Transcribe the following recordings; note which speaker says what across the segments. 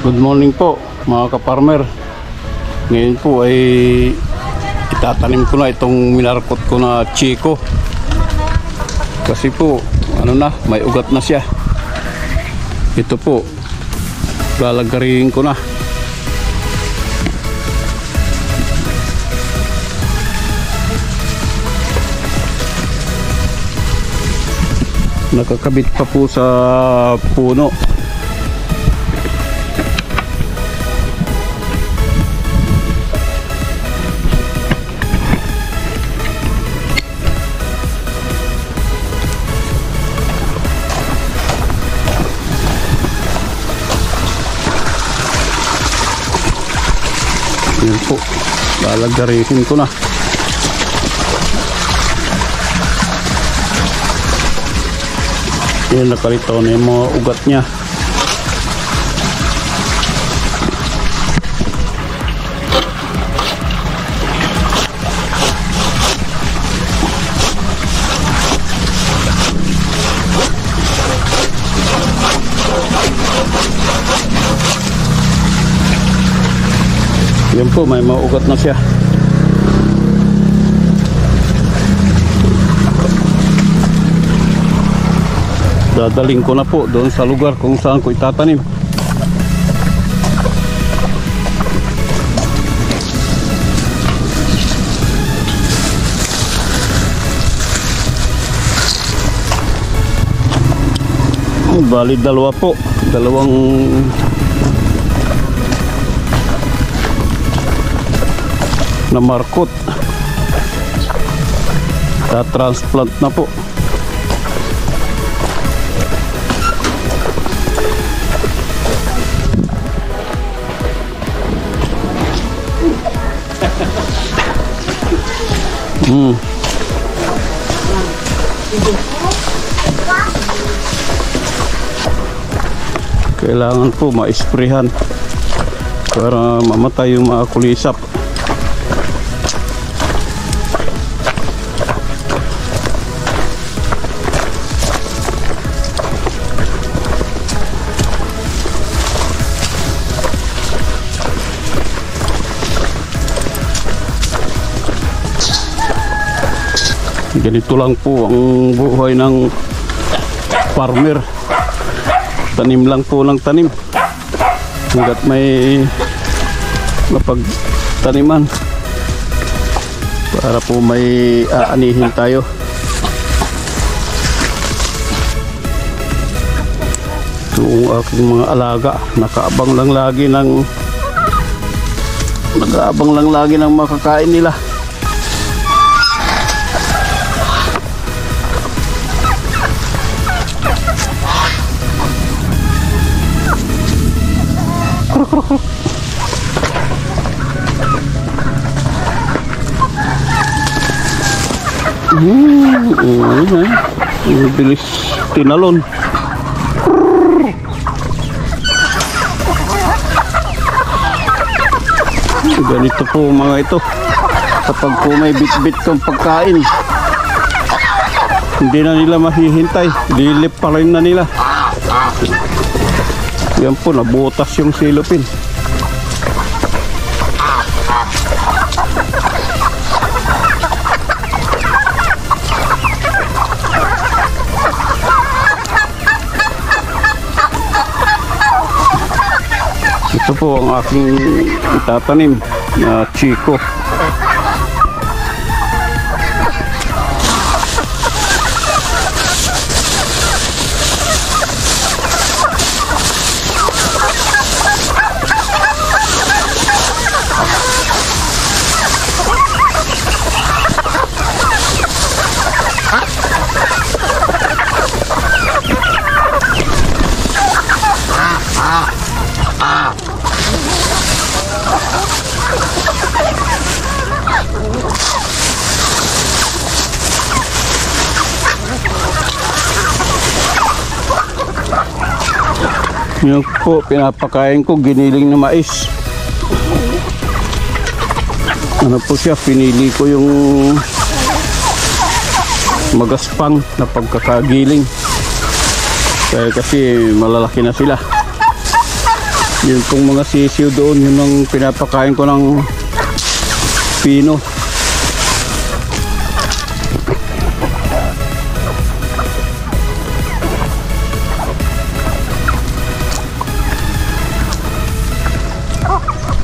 Speaker 1: Good morning po mga ka-farmer. Ngayon po ay itatanim ko na itong minarkot ko na chiko. Kasi po may ugat na siya. Ito po, lalagarihin ko na. Nakakabit pa po sa puno. Yan po, lalagarihin ko na. Yan, nakalito na yung mga ugat niya. Yan po, may maugat na siya. Dadaling ko na po doon sa lugar kung saan ko itatanim. Bali dalawa po, dalawang na markot. Ta-transplant na po. Kailangan po ma-sprayhan para mamatay yung mga kulisap. Ganito lang po ang buhay ng farmer. Tanim lang po ng tanim hanggat may mapagtaniman para po may aanihin tayo. Yung aking mga alaga nag-aabang lang lagi ng makakain nila. Bilis tinalon. Ganito po mga ito, kapag po may bit-bit kang pagkain, hindi na nila mahihintay, dilip pa rin na nila. Yan po, nabutas yung silopin. Ito po ang aking itatanim na chiko. Yan po, pinapakain ko giniling na mais. Ano po siya, pinili ko yung magaspang na pagkakagiling. Kasi malalaki na sila. Yun pong mga sisiw doon, yun ang pinapakain ko ng pino.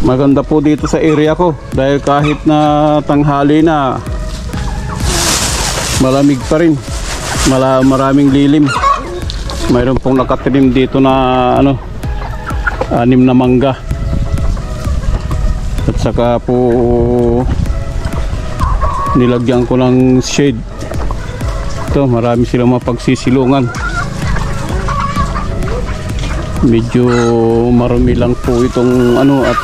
Speaker 1: Maganda po dito sa area ko dahil kahit na tanghali na malamig pa rin, maraming lilim. Mayroon pong nakatinim dito na 6 na mangga, at saka po nilagyan ko ng shade. Ito, marami silang mapagsisilungan. Medyo marumi lang po itong at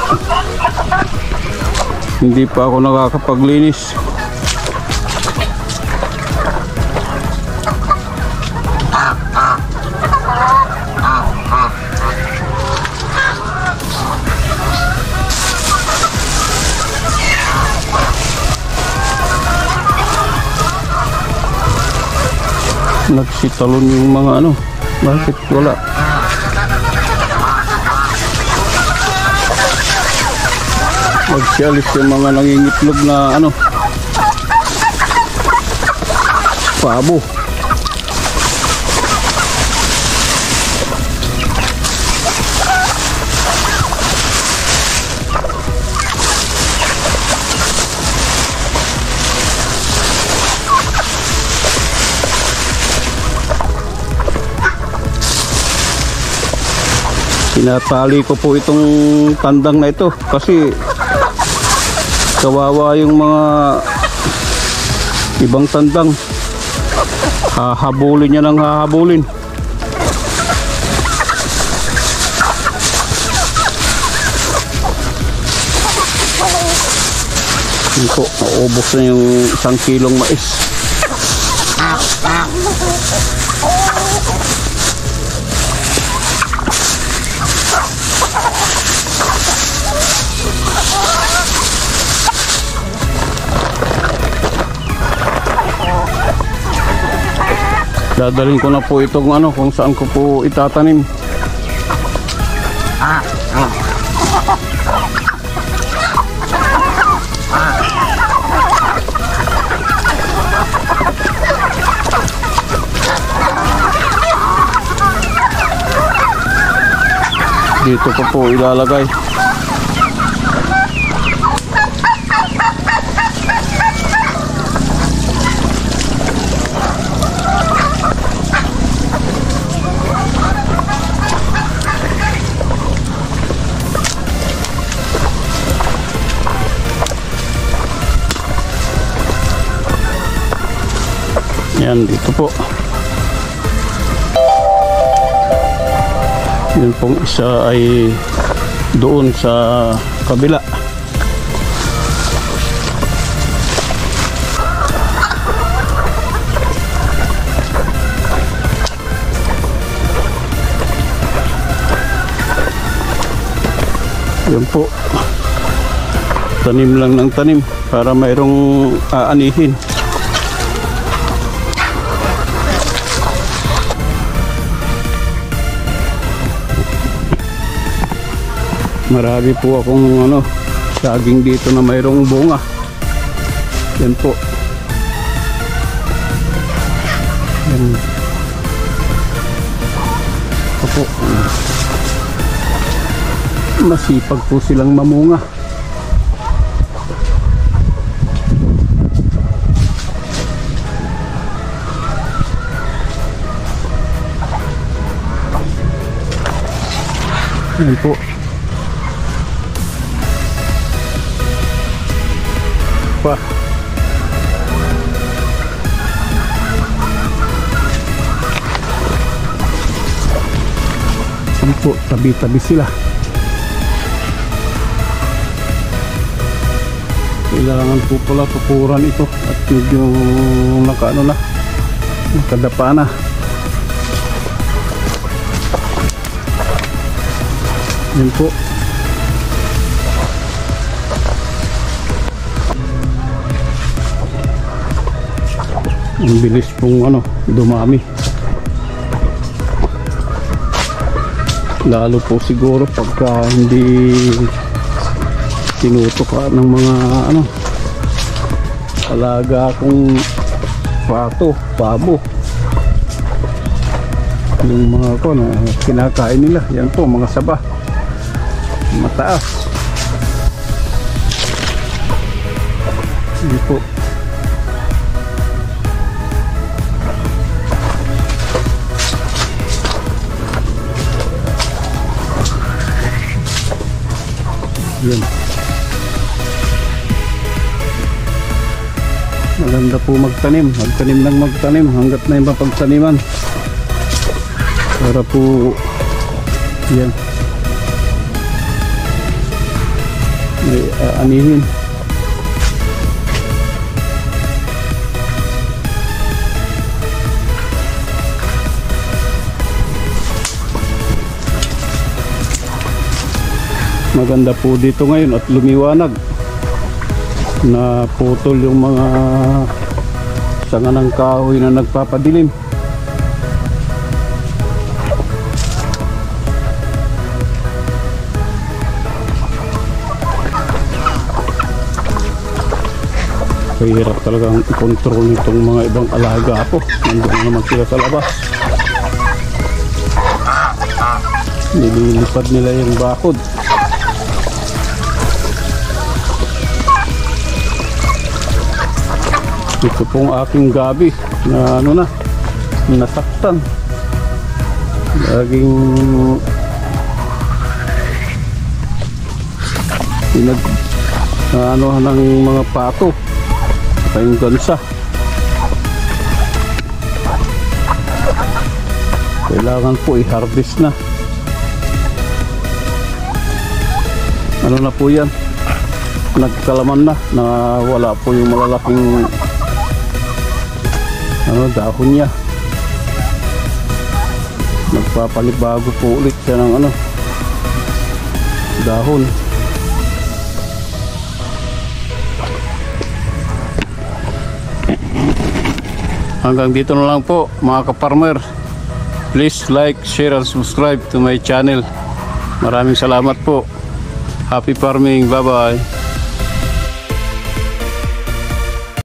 Speaker 1: hindi pa ako nakakapaglinis. Nagsitalon yung mga bakit wala? Magsialis yung mga nangingitlog na pabo. Tinatali ko po itong tandang na ito kasi kawawa yung mga ibang tandang. Hahabulin niya ng hahabulin. Yun po, naubos na yung 1 kilong mais. Dadalhin ko na po itong kung saan ko po itatanim. Dito ko po ilalagay. Yan, dito po. Yun pong isa ay doon sa kabila. Yan po. Tanim lang ng tanim para mayroong aanihin. Marami po akong saging dito na mayroong bunga. Yan po. Yan. Opo. Masipag po silang mamunga. Yan po. Pa. Yan po, tabi-tabi sila. Kailangan po pala pupuran ito at medyo nakadapa na. Yan po. Ang bilis pong dumami. lalo po siguro pagka hindi tinutuka ng mga alaga kong pato, pabo, yung mga kinakain nila. Yan po, mga saba mataas. Hindi po. Yan. Maganda po magtanim ng magtanim hanggat na yung mapagtaniman para po yan may anihin. Maganda po dito ngayon at lumiwanag, na putol yung mga sanga ng kahoy na nagpapadilim. Hirap talagang i-control nitong mga ibang alaga po. Nandun naman sila sa labas, nililipad nila yung bakod. Ito pong aking gabi na nasaktan. Laging ng mga pato, yung gansa. Kailangan po i-harvest na. Ano na po yan, nagkalaman na wala po yung malalaking dahon niya. Nagpapalibago po ulit siya ng dahon. Hanggang dito na lang po mga ka-farmer. Please like, share and subscribe to my channel. Maraming salamat po. Happy farming. Bye bye.